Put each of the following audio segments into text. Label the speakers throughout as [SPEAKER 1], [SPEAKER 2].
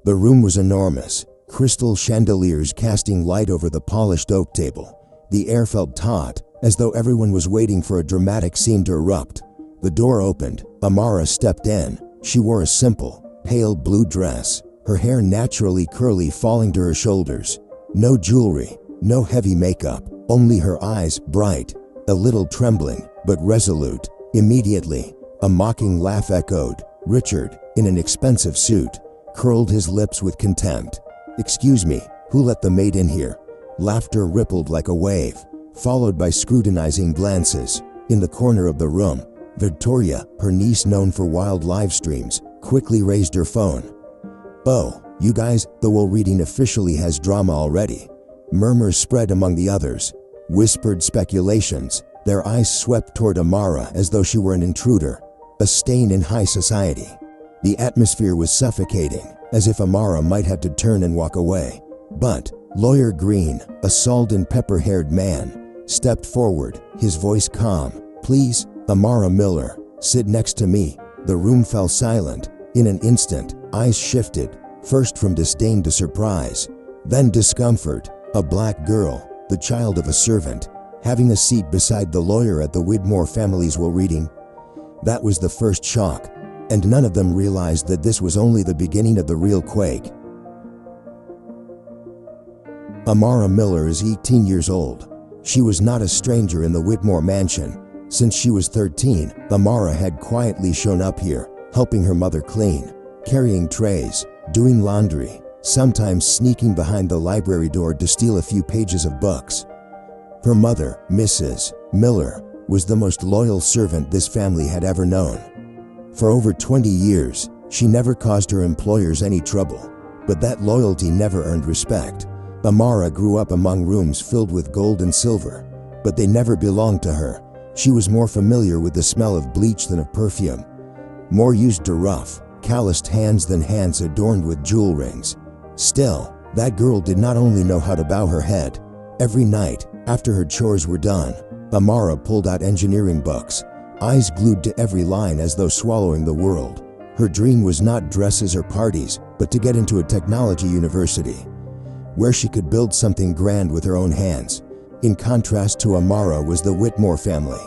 [SPEAKER 1] The room was enormous, crystal chandeliers casting light over the polished oak table. The air felt taut, as though everyone was waiting for a dramatic scene to erupt. The door opened. Amara stepped in. She wore a simple, pale blue dress, her hair naturally curly falling to her shoulders. No jewelry, no heavy makeup, only her eyes, bright, a little trembling, but resolute. Immediately, a mocking laugh echoed. Richard, in an expensive suit, curled his lips with contempt. "Excuse me, who let the maid in here?" Laughter rippled like a wave, followed by scrutinizing glances. In the corner of the room, Victoria, her niece known for wild live streams, quickly raised her phone. "Oh, you guys, the Will reading officially has drama already." Murmurs spread among the others. Whispered speculations. Their eyes swept toward Amara as though she were an intruder, a stain in high society. The atmosphere was suffocating, as if Amara might have to turn and walk away. But Lawyer Green, a salt and pepper-haired man, stepped forward, his voice calm. "Please, Amara Miller, sit next to me." The room fell silent. In an instant, eyes shifted, first from disdain to surprise, then discomfort. A black girl, the child of a servant, having a seat beside the lawyer at the Whitmore family's will reading. That was the first shock, and none of them realized that this was only the beginning of the real quake. Amara Miller is 18 years old. She was not a stranger in the Whitmore mansion. Since she was 13, Amara had quietly shown up here, helping her mother clean, carrying trays, doing laundry, sometimes sneaking behind the library door to steal a few pages of books. Her mother, Mrs. Miller, was the most loyal servant this family had ever known. For over 20 years, she never caused her employers any trouble, but that loyalty never earned respect. Amara grew up among rooms filled with gold and silver, but they never belonged to her. She was more familiar with the smell of bleach than of perfume, more used to rough, calloused hands than hands adorned with jewel rings. Still, that girl did not only know how to bow her head. Every night, after her chores were done, Amara pulled out engineering books, eyes glued to every line as though swallowing the world. Her dream was not dresses or parties, but to get into a technology university, where she could build something grand with her own hands. In contrast to Amara was the Whitmore family.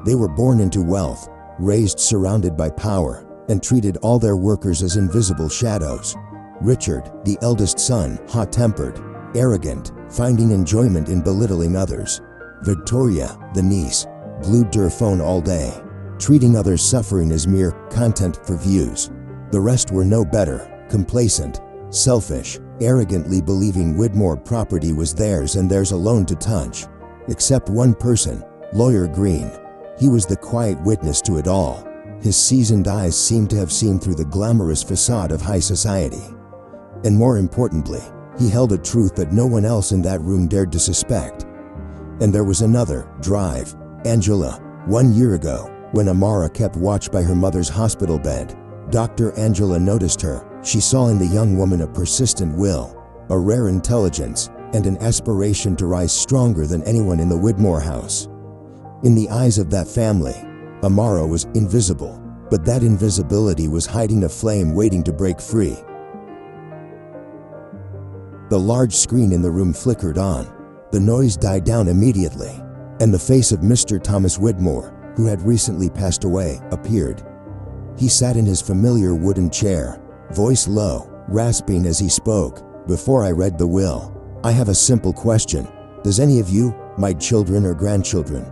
[SPEAKER 1] They were born into wealth, raised surrounded by power, and treated all their workers as invisible shadows. Richard, the eldest son, hot-tempered, arrogant, finding enjoyment in belittling others. Victoria, the niece, glued to her phone all day, treating others' suffering as mere content for views. The rest were no better, complacent, selfish, arrogantly believing Whitmore property was theirs and theirs alone to touch. Except one person, Lawyer Green. He was the quiet witness to it all. His seasoned eyes seemed to have seen through the glamorous facade of high society. And more importantly, he held a truth that no one else in that room dared to suspect. And there was another, Drive, Angela. 1 year ago, when Amara kept watch by her mother's hospital bed, Dr. Angela noticed her. She saw in the young woman a persistent will, a rare intelligence, and an aspiration to rise stronger than anyone in the Whitmore house. In the eyes of that family, Amara was invisible, but that invisibility was hiding a flame waiting to break free. The large screen in the room flickered on. The noise died down immediately, and the face of Mr. Thomas Whitmore, who had recently passed away, appeared. He sat in his familiar wooden chair, voice low, rasping as he spoke. "Before I read the will, I have a simple question. Does any of you, my children or grandchildren,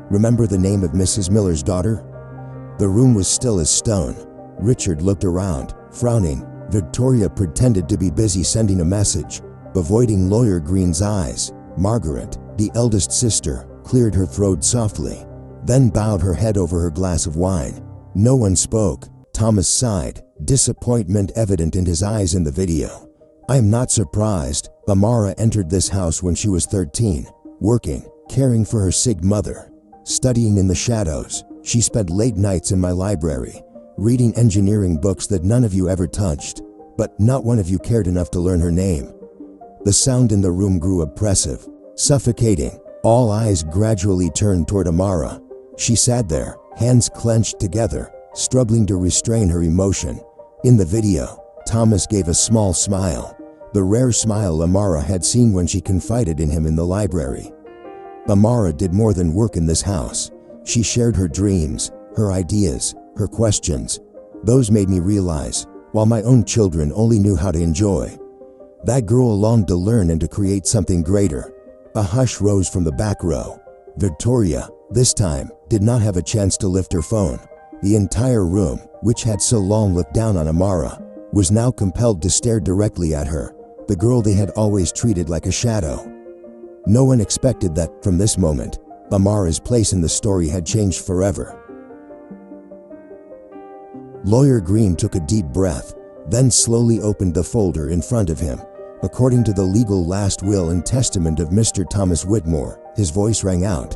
[SPEAKER 1] remember the name of Mrs. Miller's daughter?" The room was still as stone. Richard looked around, frowning. Victoria pretended to be busy sending a message, avoiding Lawyer Green's eyes. Margaret, the eldest sister, cleared her throat softly, then bowed her head over her glass of wine. No one spoke. Thomas sighed, disappointment evident in his eyes in the video. "I am not surprised. Amara entered this house when she was 13, working, caring for her sick mother, studying in the shadows. She spent late nights in my library, reading engineering books that none of you ever touched, but not one of you cared enough to learn her name." The sound in the room grew oppressive, suffocating. All eyes gradually turned toward Amara. She sat there, hands clenched together, struggling to restrain her emotion. In the video, Thomas gave a small smile, the rare smile Amara had seen when she confided in him in the library. Amara did more than work in this house. She shared her dreams, her ideas, her questions. Those made me realize, while my own children only knew how to enjoy, that girl longed to learn and to create something greater. A hush rose from the back row. Victoria, this time, did not have a chance to lift her phone. The entire room, which had so long looked down on Amara, was now compelled to stare directly at her, the girl they had always treated like a shadow. No one expected that, from this moment, Amara's place in the story had changed forever. Lawyer Green took a deep breath, then slowly opened the folder in front of him. According to the legal last will and testament of Mr. Thomas Whitmore, his voice rang out,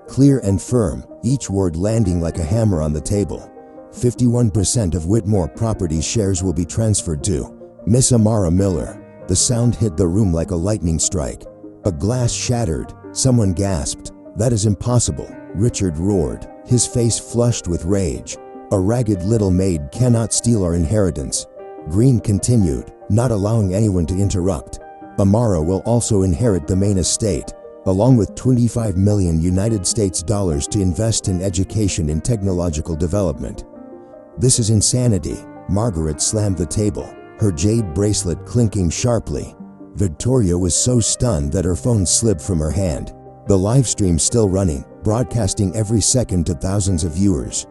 [SPEAKER 1] clear and firm, each word landing like a hammer on the table. 51% of Whitmore Properties shares will be transferred to Miss Amara Miller. The sound hit the room like a lightning strike. A glass shattered. Someone gasped. "That is impossible," Richard roared, his face flushed with rage. "A ragged little maid cannot steal our inheritance." Green continued, not allowing anyone to interrupt. "Amara will also inherit the main estate, along with 25 million United States dollars to invest in education and technological development." "This is insanity." Margaret slammed the table, her jade bracelet clinking sharply. Victoria was so stunned that her phone slipped from her hand. The live stream still running, broadcasting every second to thousands of viewers.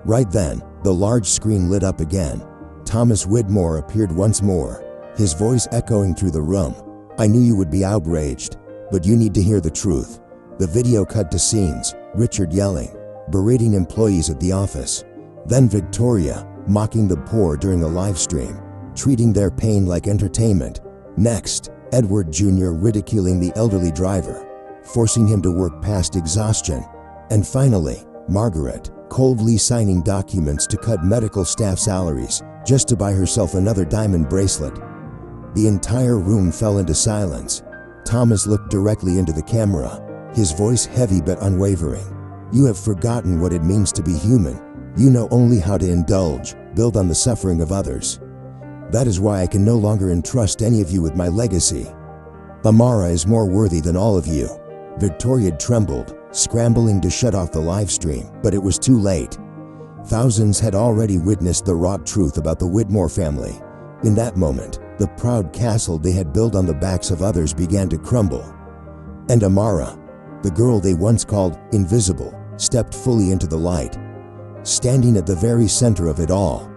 [SPEAKER 1] Right then, the large screen lit up again. Thomas Whitmore appeared once more, his voice echoing through the room. "I knew you would be outraged, but you need to hear the truth." The video cut to scenes, Richard yelling, berating employees at the office. Then Victoria, mocking the poor during a live stream, treating their pain like entertainment. Next, Edward Jr. ridiculing the elderly driver, forcing him to work past exhaustion. And finally, Margaret, coldly signing documents to cut medical staff salaries just to buy herself another diamond bracelet. The entire room fell into silence. Thomas looked directly into the camera, his voice heavy but unwavering. "You have forgotten what it means to be human. You know only how to indulge, build on the suffering of others. That is why I can no longer entrust any of you with my legacy. Amara is more worthy than all of you." Victoria trembled, scrambling to shut off the live stream, but it was too late. Thousands had already witnessed the raw truth about the Whitmore family. In that moment, the proud castle they had built on the backs of others began to crumble. And Amara, the girl they once called invisible, stepped fully into the light, standing at the very center of it all.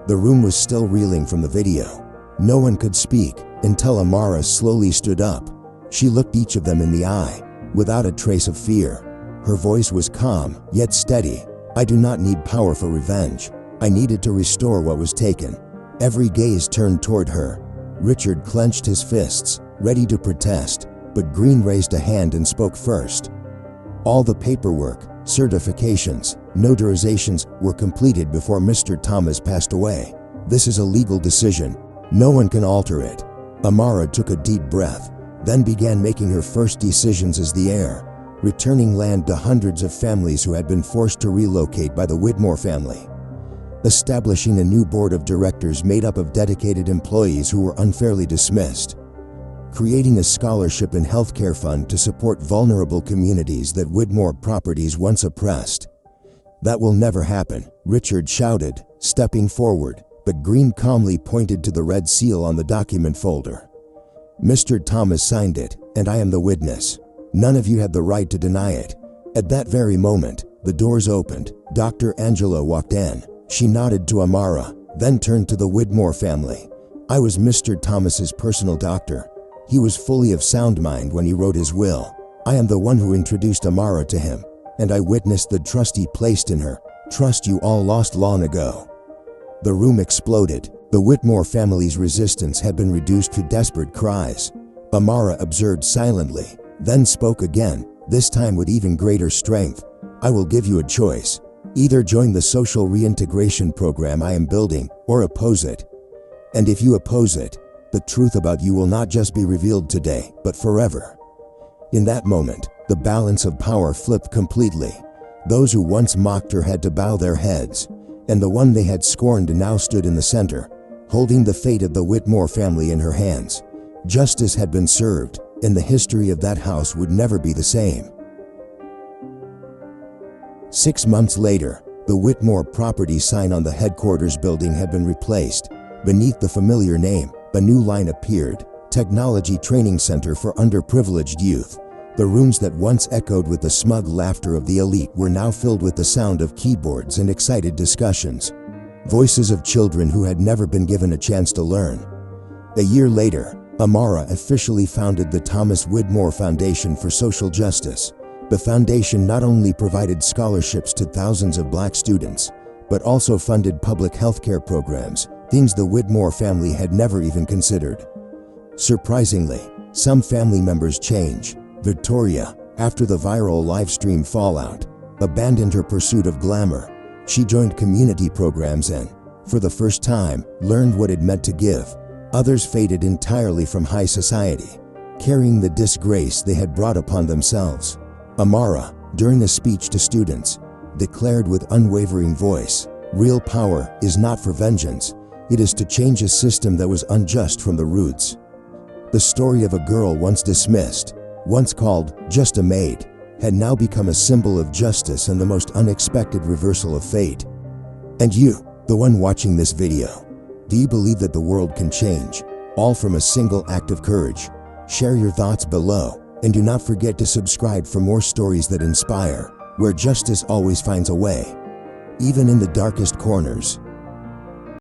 [SPEAKER 1] The room was still reeling from the video. No one could speak until Amara slowly stood up. She looked each of them in the eye, without a trace of fear. Her voice was calm, yet steady. "I do not need power for revenge. I needed to restore what was taken." Every gaze turned toward her. Richard clenched his fists, ready to protest, but Green raised a hand and spoke first. "All the paperwork, certifications, notarizations were completed before Mr. Thomas passed away. This is a legal decision. No one can alter it." Amara took a deep breath, then began making her first decisions as the heir, returning land to hundreds of families who had been forced to relocate by the Whitmore family, establishing a new board of directors made up of dedicated employees who were unfairly dismissed, creating a scholarship and healthcare fund to support vulnerable communities that Whitmore Properties once oppressed. "That will never happen," Richard shouted, stepping forward, but Green calmly pointed to the red seal on the document folder. "Mr. Thomas signed it, and I am the witness. None of you had the right to deny it." At that very moment, the doors opened. Dr. Angela walked in. She nodded to Amara, then turned to the Whitmore family. "I was Mr. Thomas's personal doctor. He was fully of sound mind when he wrote his will. I am the one who introduced Amara to him, and I witnessed the trust he placed in her, trust you all lost long ago." The room exploded. The Whitmore family's resistance had been reduced to desperate cries. Amara observed silently, then spoke again, this time with even greater strength. "I will give you a choice. Either join the social reintegration program I am building, or oppose it. And if you oppose it, the truth about you will not just be revealed today, but forever." In that moment, the balance of power flipped completely. Those who once mocked her had to bow their heads, and the one they had scorned now stood in the center, holding the fate of the Whitmore family in her hands. Justice had been served, and the history of that house would never be the same. 6 months later, the Whitmore property sign on the headquarters building had been replaced. Beneath the familiar name, a new line appeared: Technology Training Center for Underprivileged Youth. The rooms that once echoed with the smug laughter of the elite were now filled with the sound of keyboards and excited discussions. Voices of children who had never been given a chance to learn. A year later, Amara officially founded the Thomas Whitmore Foundation for Social Justice. The foundation not only provided scholarships to thousands of black students, but also funded public healthcare programs, things the Whitmore family had never even considered. Surprisingly, some family members change. Victoria, after the viral livestream fallout, abandoned her pursuit of glamour. She joined community programs and, for the first time, learned what it meant to give. Others faded entirely from high society, carrying the disgrace they had brought upon themselves. Amara, during a speech to students, declared with unwavering voice, "Real power is not for vengeance, it is to change a system that was unjust from the roots." The story of a girl once dismissed, once called just a maid, had now become a symbol of justice and the most unexpected reversal of fate. And you, the one watching this video, do you believe that the world can change, all from a single act of courage? Share your thoughts below, and do not forget to subscribe for more stories that inspire, where justice always finds a way. Even in the darkest corners,